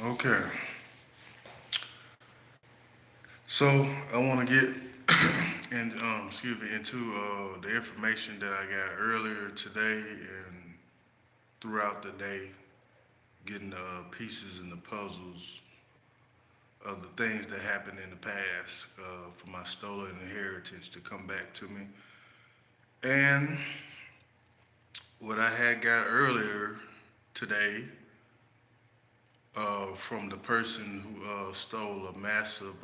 Okay, so I want to get into the information that I got earlier today and throughout the day, getting the pieces and the puzzles of the things that happened in the past for my stolen inheritance to come back to me. And what I had got earlier today from the person who stole a massive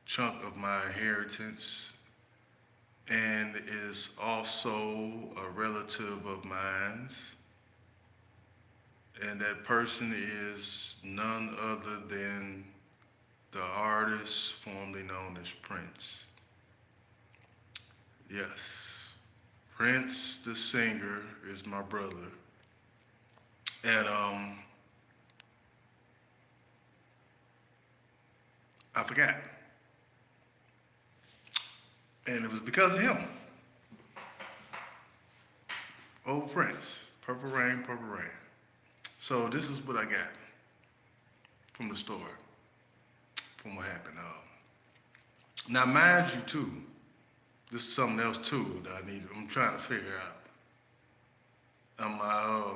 chunk of my inheritance and is also a relative of mine's. And that person is none other than the artist formerly known as Prince. Yes, Prince, the singer, is my brother. And I forgot. And it was because of him. Old Prince. Purple Rain, Purple Rain. So this is what I got from the story, from what happened. Now, mind you, too, this is something else too that I'm trying to figure out. On my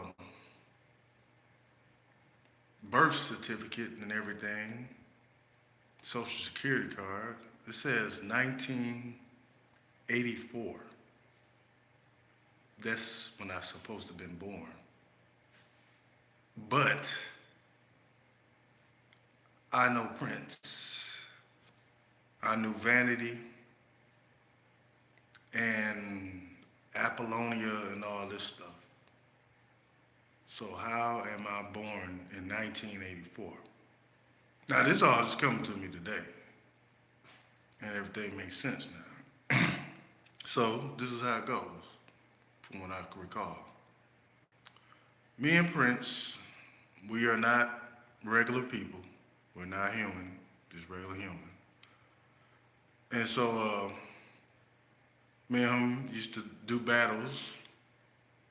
birth certificate and everything, social security card, it says 1984. That's when I supposed to have been born. But I know Prince. I knew Vanity and Apollonia and all this stuff. So how am I born in 1984? Now this all just coming to me today, and everything makes sense now. So this is how it goes, from what I can recall. Me and Prince, we are not regular people. We're not human, just regular human. And so me and him used to do battles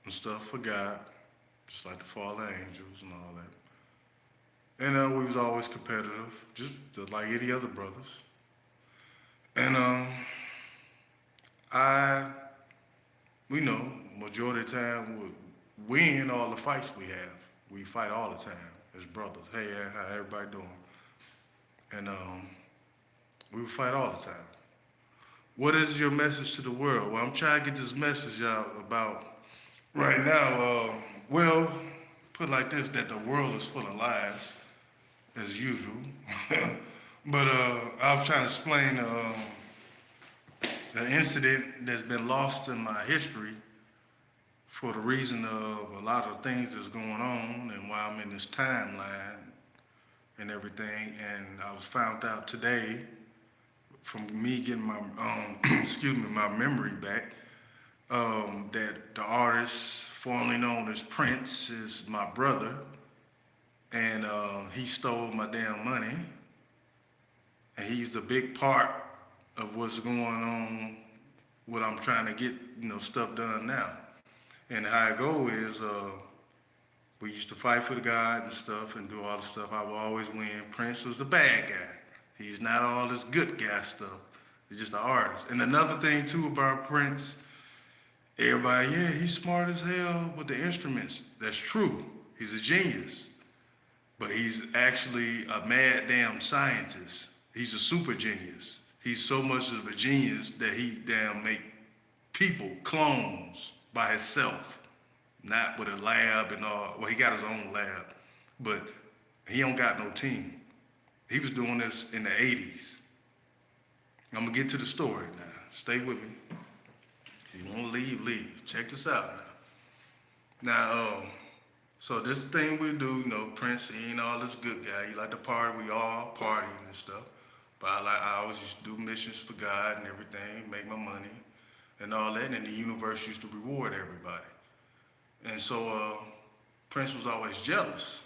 and stuff for God, just like the fallen angels and all that. And we was always competitive, just like any other brothers. And I, we know, majority of the time would win all the fights we have. We fight all the time as brothers. Hey, how everybody doing? And we would fight all the time. What is your message to the world? Well, I'm trying to get this message out about right now. Well, put it like this: that the world is full of lies, as usual. But I was trying to explain an incident that's been lost in my history for the reason of a lot of things that's going on and why I'm in this timeline and everything. And I was found out today from me getting my my memory back, that the artist formerly known as Prince is my brother, and he stole my damn money, and he's a big part of what's going on, what I'm trying to get, stuff done now. And how it go is, we used to fight for the God and stuff and do all the stuff. I would always win. Prince was the bad guy. He's not all this good guy stuff. He's just an artist. And another thing too about Prince, everybody, yeah, he's smart as hell with the instruments. That's true. He's a genius. But he's actually a mad damn scientist. He's a super genius. He's so much of a genius that he damn make people clones by himself, not with a lab and all. Well, he got his own lab, but he don't got no team. He was doing this in the 80s. I'm gonna get to the story now. Stay with me. If you wanna leave, leave. Check this out now. Now, so this thing we do, Prince, he ain't all this good guy. He like to party, we all partying and stuff. But I always used to do missions for God and everything, make my money and all that, and the universe used to reward everybody. And so Prince was always jealous,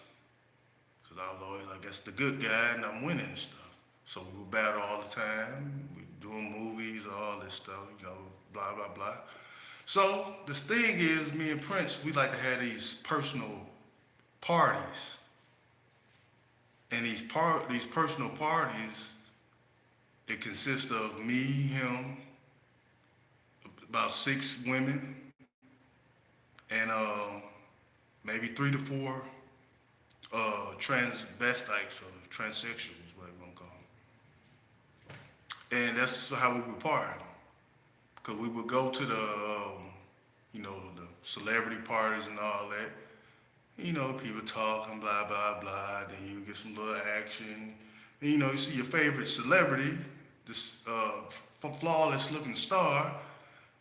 because I was always, I guess, the good guy, and I'm winning and stuff. So we would battle all the time, we doing movies, all this stuff, blah, blah, blah. So the thing is, me and Prince, we like to have these personal parties. And these personal parties, it consists of me, him, about 6 women, and maybe 3 to 4 transvestites or transsexuals, what you want to call them. And that's how we would party. Because we would go to the celebrity parties and all that. People talking, blah, blah, blah. Then you get some little action. And, you see your favorite celebrity, this flawless looking star.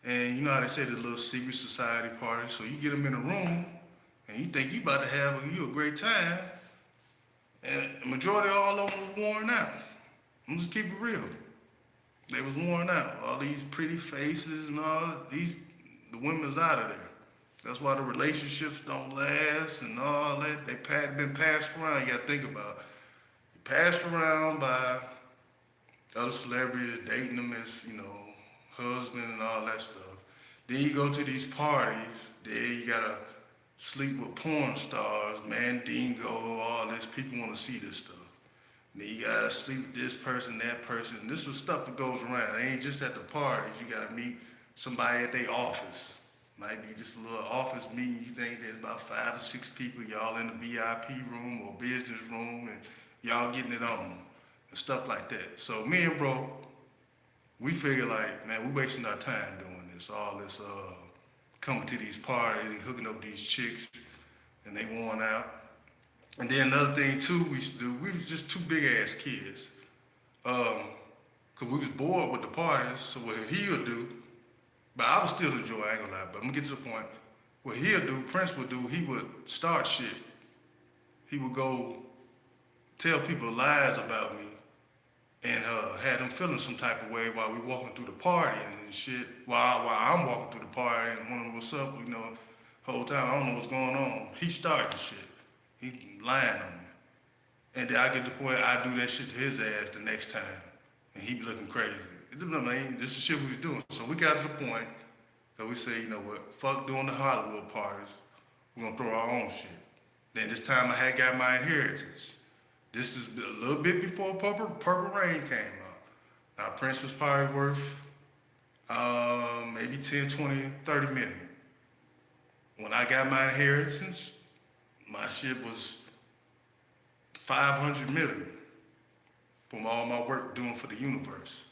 And you know how they say the little secret society party. So you get them in a room and you think you about to have a great time. And the majority of all of them was worn out. I'm just keep it real. They was worn out. All these pretty faces and all the women's out of there. That's why the relationships don't last and all that. They been passed around. You gotta think about it. Passed around by other celebrities, dating them as, husband and all that stuff. Then you go to these parties, then you gotta sleep with porn stars, Mandingo, all this. People wanna see this stuff. Then you gotta sleep with this person, that person. This is stuff that goes around. It ain't just at the parties. You gotta meet somebody at their office. Might be just a little office meeting. You think there's about 5 or 6 people, y'all in the VIP room or business room, and y'all getting it on and stuff like that. So me and bro, we figure like, man, we wasting our time doing this. All this coming to these parties and hooking up with these chicks, and they worn out. And then another thing too we used to do, we was just 2 big ass kids. Cause we was bored with the parties, so what he'll do, but I was still enjoy, I ain't gonna lie, but I'm gonna get to the point. What he'll do, Prince would do, he would start shit. He would go tell people lies about me and had them feeling some type of way while we walking through the party and shit. While I'm walking through the party and wondering what's up, whole time I don't know what's going on. He started the shit. He lying on me. And then I get to the point I do that shit to his ass the next time. And he be looking crazy. This is shit we was doing. So we got to the point that we say, you know what, fuck doing the Hollywood parties. We're gonna throw our own shit. Then this time I had got my inheritance. This is a little bit before Purple Rain came out. Now Prince was probably worth maybe 10, 20, 30 million. When I got my inheritance, my shit was 500 million from all my work doing for the universe.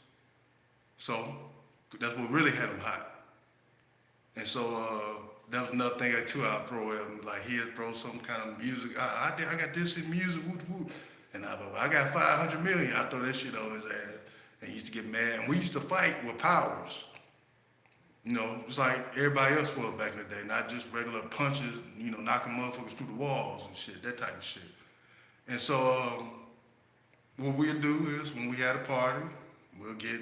So that's what really had him hot. And so that was another thing too I'll throw at him. Like he'd throw some kind of music. I got this in music, woo woo. And I got 500 million. I throw that shit on his ass. And he used to get mad. And we used to fight with powers. Just like everybody else was back in the day. Not just regular punches, knocking motherfuckers through the walls and shit, that type of shit. And so what we'll do is when we had a party, we'll get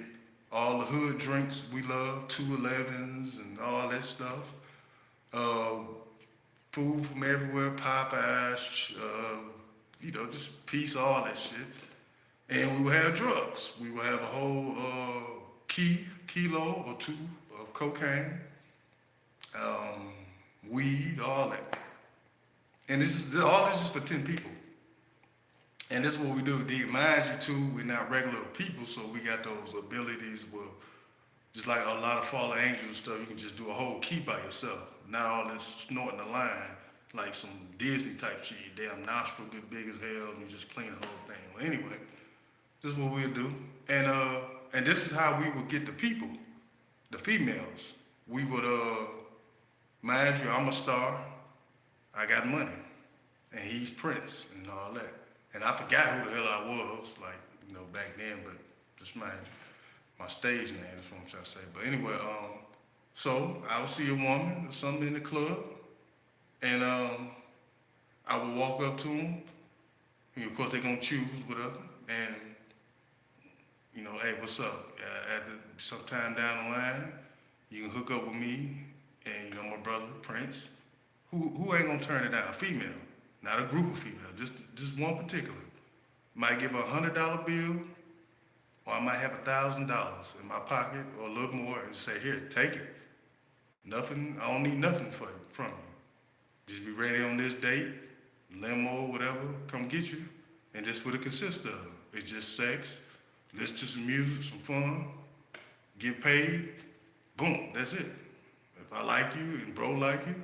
all the hood drinks we love, 211s and all that stuff. Food from everywhere, Popeyes, just piece, all that shit. And we would have drugs. We would have a whole kilo or 2 of cocaine, weed, all that. And all this is for 10 people. And this is what we do. Mind you too, we're not regular people, so we got those abilities where, just like a lot of fallen angels stuff, you can just do a whole key by yourself. Not all this snorting the line, like some Disney type shit. Your damn nostril get big as hell and you just clean the whole thing. Well, anyway, this is what we'll do. And this is how we would get the people, the females. We would, mind you, I'm a star, I got money, and he's Prince and all that. And I forgot who the hell I was, back then, but just mind you, my stage name, that's what I'm trying to say. But anyway, so I would see a woman or something in the club, and I would walk up to them, and of course they're gonna choose, whatever, and, hey, what's up? After sometime down the line, you can hook up with me, and my brother, Prince, who ain't gonna turn it down? Female. Not a group of females, just one particular. Might give a $100 bill, or I might have $1,000 in my pocket, or a little more, and say, here, take it. Nothing, I don't need nothing from you. Just be ready on this date, limo, whatever, come get you, And that's what it consists of. It's just sex, listen to some music, some fun, get paid, boom, that's it. If I like you and bro like you,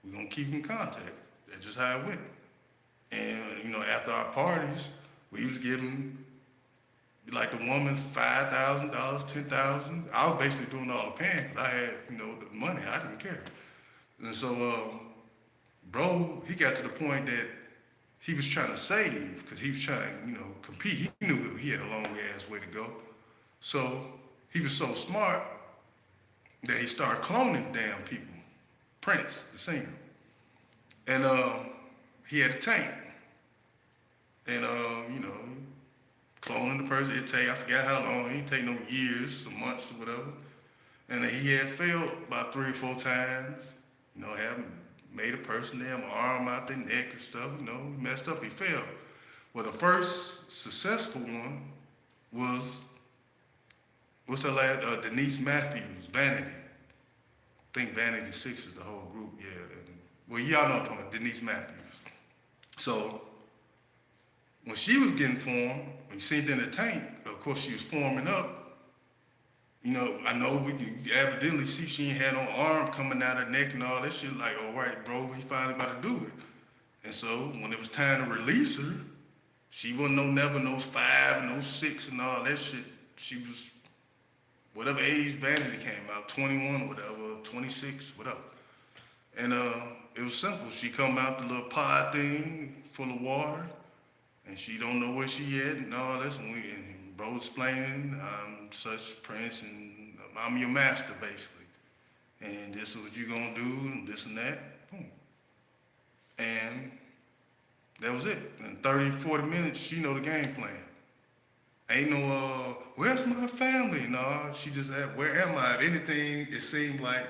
we're gonna keep in contact. That's just how it went. And after our parties, we was giving like the woman $5,000, $10,000. I was basically doing all the paying because I had the money. I didn't care. And so, bro, he got to the point that he was trying to save because he was trying to compete. He knew he had a long ass way to go. So he was so smart that he started cloning damn people. Prince, the singer. And he had a tank. And, cloning the person, I forgot how long, it didn't take no years, some months or whatever. And he had failed about 3 or 4 times, having made a person damn arm out their neck and stuff, he messed up, he failed. Well, the first successful one was, what's the last, Denise Matthews, Vanity. I think Vanity 6 is the whole group, yeah. Well, y'all know I'm talking about Denise Matthews. So, when she was getting formed, when you seen it in the tank, of course she was forming up. I know we could evidently see she ain't had no arm coming out her neck and all that shit. Like, all right, bro, he finally about to do it. And so when it was time to release her, she wasn't never no 5, no 6 and all that shit. She was whatever age Vanity came out, 21, whatever, 26, whatever. And it was simple. She come out the little pod thing full of water. And she don't know where she at and all this. And bro explaining, I'm such Prince and I'm your master basically. And this is what you gonna do and this and that. Boom. And that was it. In 30, 40 minutes, she know the game plan. Ain't no, where's my family? No, she just asked, where am I? If anything, it seemed like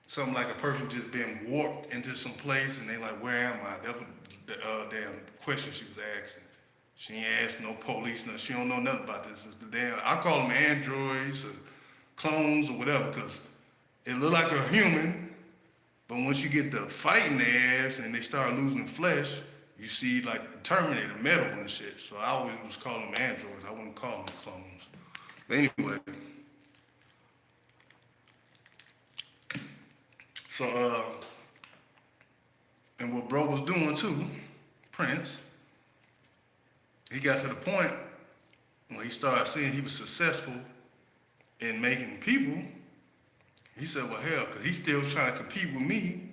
something like a person just being warped into some place and they like, where am I? That was the damn question she was asking. She ain't asked no police, no, she don't know nothing about this. It's the damn, I call them androids or clones or whatever, because it look like a human, but once you get the fighting their ass and they start losing flesh, you see like Terminator, metal and shit. So I always was calling them androids. I wouldn't call them clones. But anyway, so, and what bro was doing too, Prince, he got to the point when he started seeing he was successful in making people, he said, well, hell, because he's still trying to compete with me,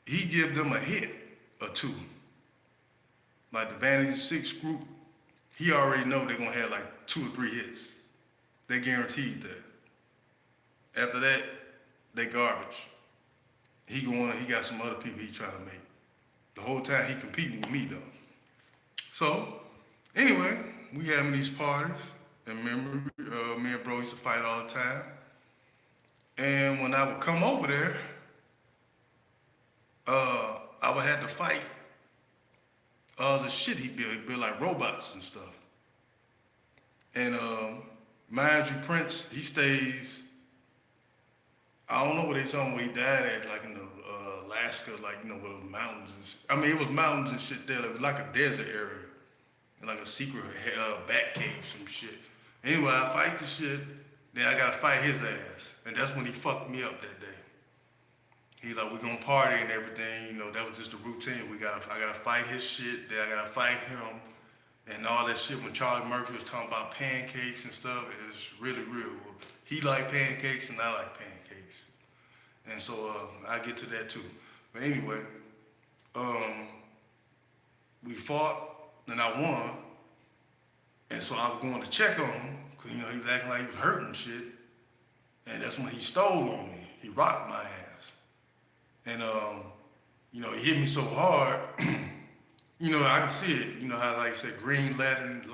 he give them a hit or two. Like the Vanity 6 group, he already know they're gonna have like 2 or 3 hits. They guaranteed that. After that, they garbage. He got some other people he trying to make. The whole time he competing with me though. So, anyway, we having these parties, and remember, me and bro used to fight all the time. And when I would come over there, I would have to fight all the shit he built. He built like robots and stuff. And mind you, Prince, he stays, I don't know where they talking where he died at, like in the Alaska, like, where the mountains and it was mountains and shit there. It was like a desert area. And like a secret bat cave, some shit. Anyway, I fight the shit, then I gotta fight his ass. And that's when he fucked me up that day. He's like, we gonna party and everything, that was just a routine. I gotta fight his shit, then I gotta fight him, and all that shit. When Charlie Murphy was talking about pancakes and stuff, it was really real. He liked pancakes and I like pancakes. And so I get to that too. But anyway, we fought and I won. And so I was going to check on him, because he was acting like he was hurting and shit. And that's when he stole on me. He rocked my ass. And, he hit me so hard, I can see it. How, like I said, Green Lantern,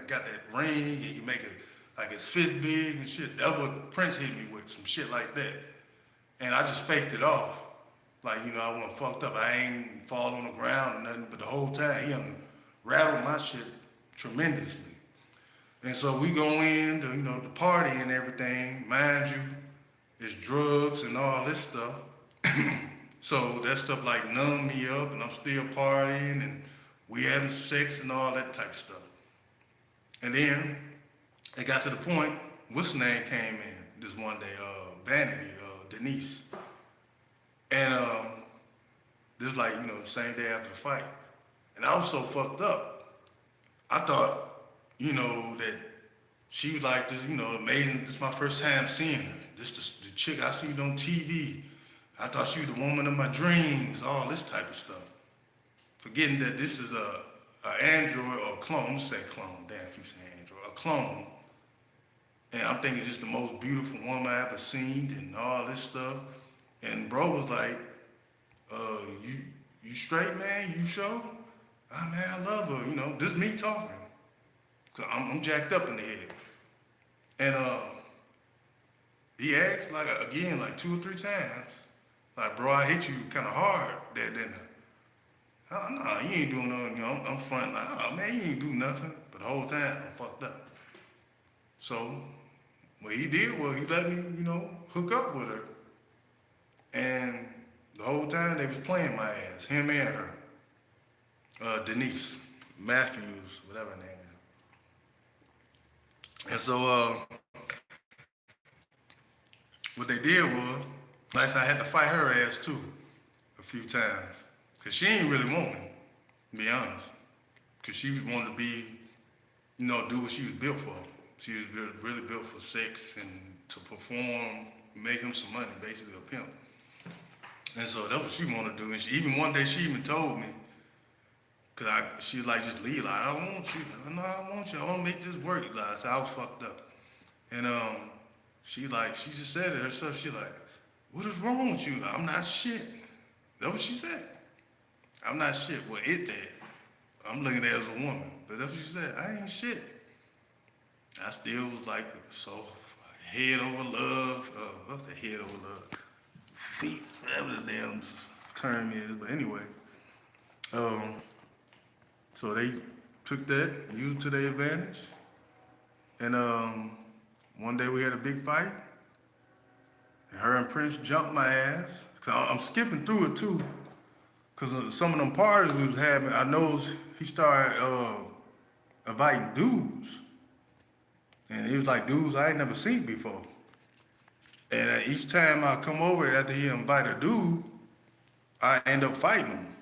got that ring, and you make it like his fist big and shit. That's what Prince hit me with, some shit like that. And I just faked it off. Like, I wasn't fucked up. I ain't fall on the ground or nothing, but the whole time, he done rattled my shit tremendously. And so we go in to, the party and everything. Mind you, it's drugs and all this stuff. So that stuff like numb me up, and I'm still partying, and we having sex and all that type of stuff. And then it got to the point, what's her name came in this one day, Vanity, Denise. And this was like, the same day after the fight. And I was so fucked up. I thought, that she was like this, amazing. This is my first time seeing her. This the chick I seen on TV. I thought she was the woman of my dreams, all this type of stuff. Forgetting that this is a android or a clone. I'm gonna say clone. Damn, I keep saying android. A clone. And I'm thinking just the most beautiful woman I ever seen and all this stuff. And bro was like, you straight, man? You sure? Ah, man, I love her. This me talking. Cause I'm jacked up in the head. And he asked again, like 2 or 3 times, like, bro, I hit you kind of hard that dinner. Oh, no, you ain't doing nothing. I'm front. Nah, man, you ain't do nothing. But the whole time, I'm fucked up. So what he did was he let me, hook up with her. And the whole time they was playing my ass, him and her. Denise Matthews, whatever her name is. And so what they did was, I had to fight her ass too a few times. Cause she ain't really want me, to be honest. Cause she wanted to be, do what she was built for. She was really built for sex and to perform, make him some money, basically a pimp. And so that's what she wanted to do. And even one day she even told me, cause she was like, just leave. Like, I don't want you. No, I want you. I want to make this work. Like, so I was fucked up. And she just said it herself. She like, what is wrong with you? I'm not shit. That's what she said. I'm not shit. Well, it did. I'm looking at it as a woman. But that's what she said. I ain't shit. I still was like, so head over love. What's the head over love? Feet, whatever the damn term is. But anyway, so they took that, used it to their advantage. And one day we had a big fight. And her and Prince jumped my ass. I'm skipping through it too. Because some of them parties we was having, I know he started inviting dudes. And it was like dudes I ain't never seen before. And each time I come over after he invite a dude, I end up fighting him.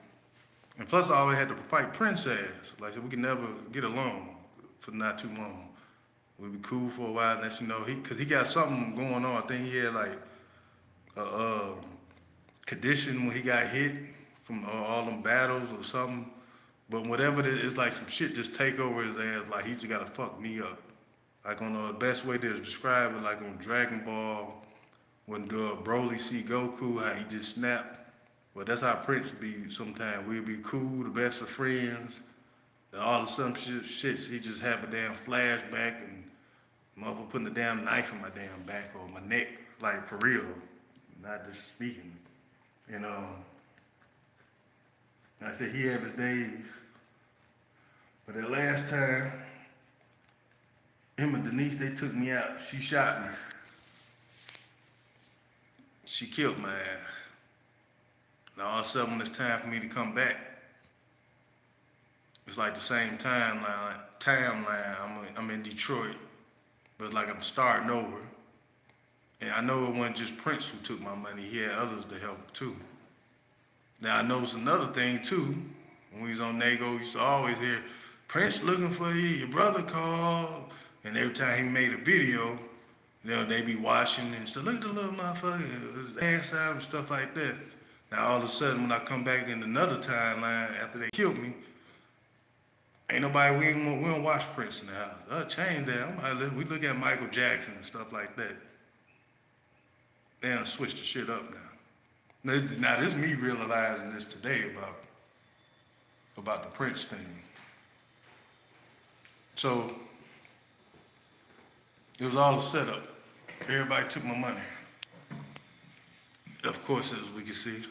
And plus I always had to fight Prince ass. Like I said, we could never get along for not too long. We'd be cool for a while, and cause he got something going on. I think he had like a condition when he got hit from all them battles or something. But whatever it is, it's like some shit just take over his ass. Like he just gotta fuck me up. Like on the best way to describe it, like on Dragon Ball, when Broly see Goku, how he just snapped. Well, that's how Prince be sometimes. We'd be cool, the best of friends. And all of a sudden, he just have a damn flashback and motherfucker putting a damn knife in my damn back or my neck, like for real, not just speaking. And I said he had his days, but that last time, him and Denise, they took me out. She shot me. She killed my ass. Now all of a sudden, when it's time for me to come back, it's like the same timeline. I'm in Detroit, but it's like I'm starting over. And I know it wasn't just Prince who took my money. He had others to help too. Now I noticed another thing too. When we was on Nago, we used to always hear, Prince looking for you, your brother called. And every time he made a video, they be watching and stuff. Look at the little motherfucker, his ass out and stuff like that. Now all of a sudden, when I come back in another timeline after they killed me, ain't nobody, we don't watch Prince in the house. Change that. We look at Michael Jackson and stuff like that. They done switched the shit up now. Now this is me realizing this today about the Prince thing. So it was all a setup. Everybody took my money. Of course, as we can see.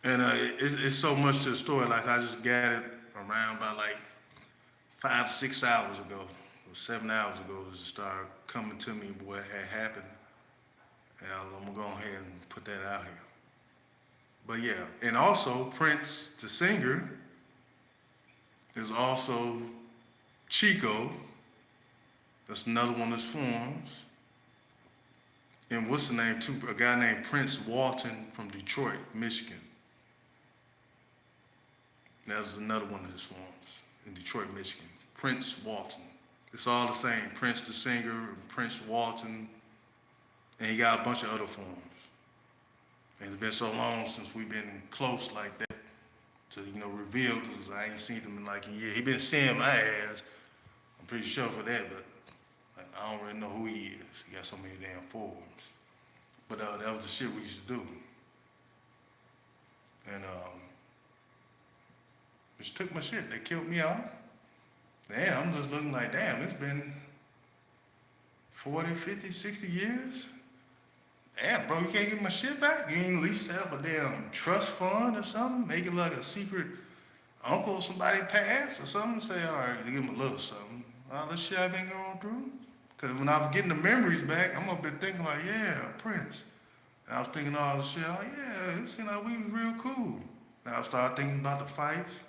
And it's so much to the story. Like I just got it around by like 5, 6 hours ago, or 7 hours ago, it started coming to me what had happened. And I'm gonna go ahead and put that out here. But yeah, and also Prince, the singer, is also Chico. That's another one of his forms. And what's the name too? A guy named Prince Walton from Detroit, Michigan. That was another one of his forms in Detroit, Michigan. Prince Walton. It's all the same. Prince the singer, Prince Walton, and he got a bunch of other forms. And it's been so long since we've been close like that to, reveal, because I ain't seen him in like a year. He been seeing my ass. I'm pretty sure for that, but like, I don't really know who he is. He got so many damn forms. But that was the shit we used to do. And just took my shit. They killed me off. Damn, I'm just looking like, damn, it's been 40, 50, 60 years? Damn, bro, you can't get my shit back? You ain't at least set up a damn trust fund or something? Make it like a secret uncle or somebody pass or something? Say, all right, give him a little something. All this shit I've been going through? Because when I was getting the memories back, I'm up there thinking like, yeah, Prince. And I was thinking all this shit, like, yeah, it seemed like we was real cool. Now I started thinking about the fights.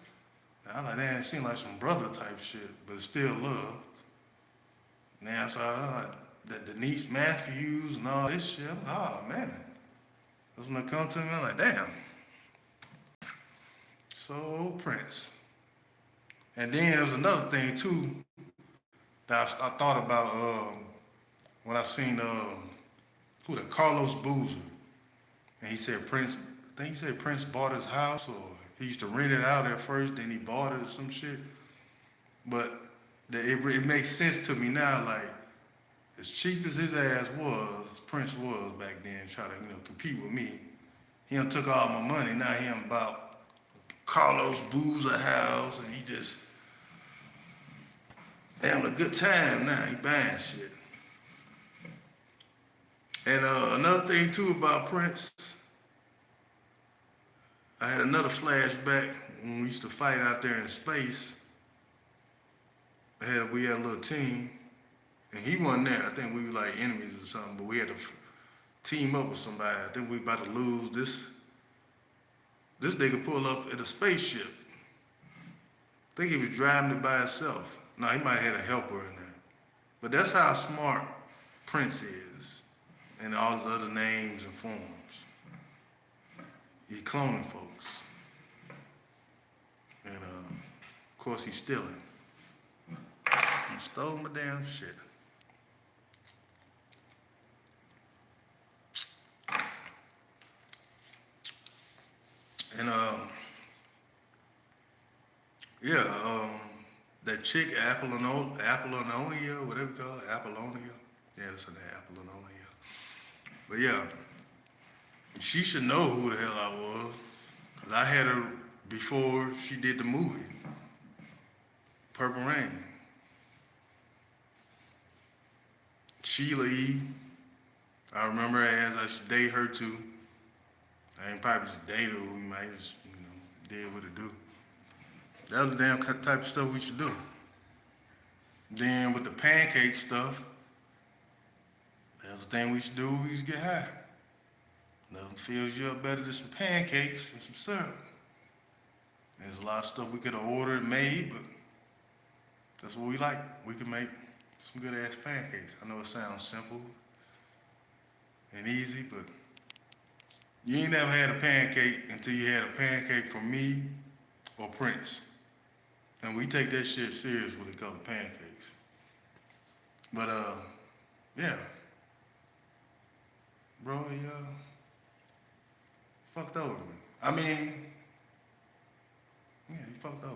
Now I'm like, damn, it seemed like some brother type shit, but still love. Now I started like, the Denise Matthews and all this shit. Oh man. That's when it come to me, I'm like, damn. So Prince. And then there was another thing too that I thought about when I seen Carlos Boozer. And he said Prince, I think he said Prince bought his house, or he used to rent it out at first, then he bought it or some shit. But it makes sense to me now, like, as cheap as his ass was, Prince was back then, trying to, compete with me. He done took all my money, now he done bought Carlos Boozer house, and he just having a good time now, he buying shit. And another thing too about Prince, I had another flashback when we used to fight out there in space. We had a little team, and he wasn't there. I think we were like enemies or something, but we had to team up with somebody. I think we about to lose. This nigga pull up in a spaceship. I think he was driving it by himself. No, he might have had a helper in there. But that's how smart Prince is, and all his other names and forms. He cloning folks. And of course he's stealing. He stole my damn shit. And that chick Apollonia, whatever you call it, Apollonia. Yeah, that's her name, Apollonia. But yeah, she should know who the hell I was, cause I had her before she did the movie, Purple Rain. Sheila E. I remember her as I should date her too. I ain't probably just date her, we might just, did what it do. That was the damn type of stuff we should do. Then with the pancake stuff, that was the thing we should do when we used to get high. Nothing fills you up better than some pancakes and some syrup. There's a lot of stuff we could have ordered and made, but that's what we like. We can make some good ass pancakes. I know it sounds simple and easy, but you ain't never had a pancake until you had a pancake from me or Prince. And we take that shit serious when it comes to pancakes. But yeah. Bro, he fucked over me. I mean, yeah, he fucked over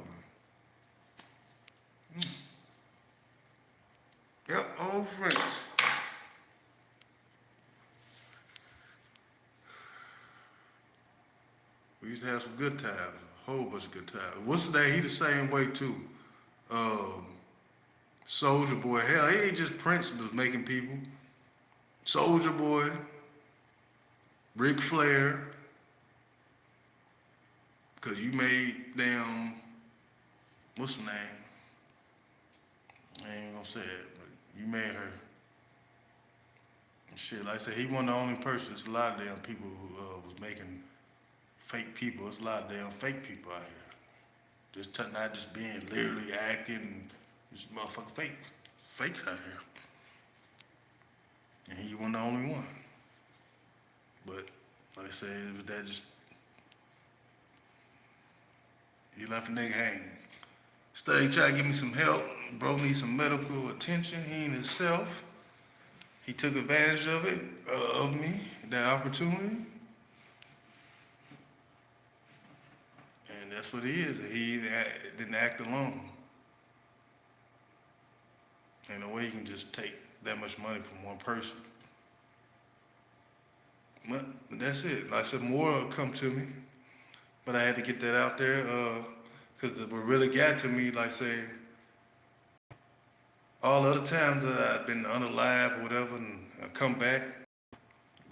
me. Yep, old friends. We used to have some good times, a whole bunch of good times. What's the name? He the same way too. Soldier Boy, hell, he ain't just Prince was making people. Soldier Boy, Ric Flair, cause you made damn, what's the name? I ain't gonna say it, but you made her. Shit, like I said, he wasn't the only person. It's a lot of damn people who was making fake people. It's a lot of damn fake people out here. Not just being literally acting, just motherfucking fakes out here. And he wasn't the only one. But like I said, it was that just he left a nigga hanging. Study tried to give me some help, bro me some medical attention. He in himself. He took advantage of it, of me, that opportunity. And that's what he is. He didn't act alone. Ain't no way you can just take that much money from one person. But that's it. Like I said, more will come to me. But I had to get that out there, because what really got to me, like say, all other times that I've been unalive or whatever and I come back,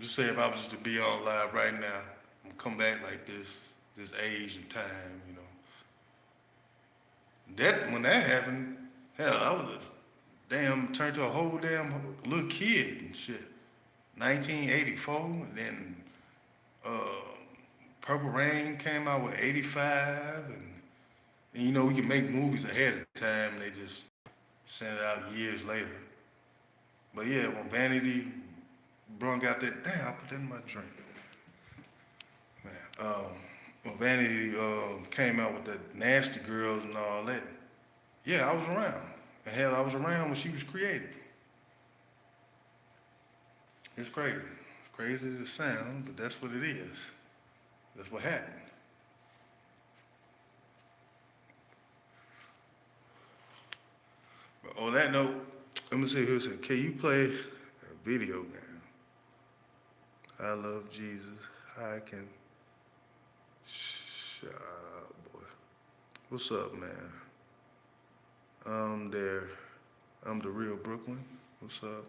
just say if I was to be on live right now, I'm come back like this age and time, you know. That when that happened, hell, I was turned to a whole damn little kid and shit. 1984, and then Purple Rain came out with 85, and you know we can make movies ahead of time. They just send it out years later. But yeah, when Vanity brung out that, damn, I put that in my drink. Man, when Vanity came out with that Nasty Girls and all that, yeah, I was around. And hell, I was around when she was created. It's crazy. Crazy as it sounds, but that's what it is. That's what happened. But on that note, let me say here, can you play a video game? I love Jesus. I can. Boy. What's up, man? I'm there. I'm the real Brooklyn. What's up?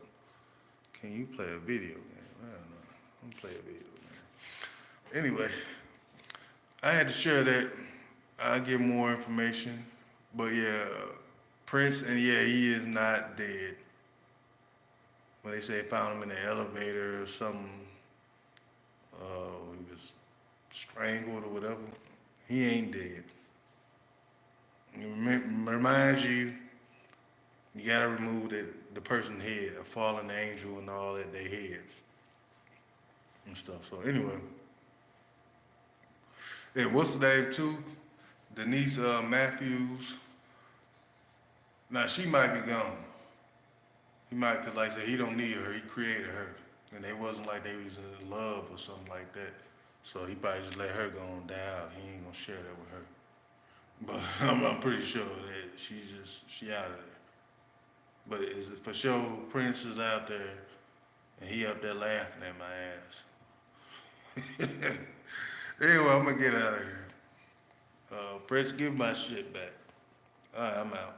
Can you play a video game? I don't know. I'm gonna play a video game. Anyway, I had to share that. I'll get more information. But yeah, Prince, and yeah, he is not dead. When they say they found him in the elevator or something, he was strangled or whatever, he ain't dead. Reminds you, you gotta remove the person's head, a fallen angel and all that, their heads and stuff. So anyway, yeah, what's the name too? Denise Matthews. Now she might be gone. He might, cause like I said, he don't need her. He created her, and it wasn't like they was in love or something like that. So he probably just let her go on die out. He ain't gonna share that with her. But I'm pretty sure that she out of there. But is it for sure Prince is out there and he up there laughing at my ass. Anyway, I'm gonna get out of here. Prince, give my shit back. All right, I'm out.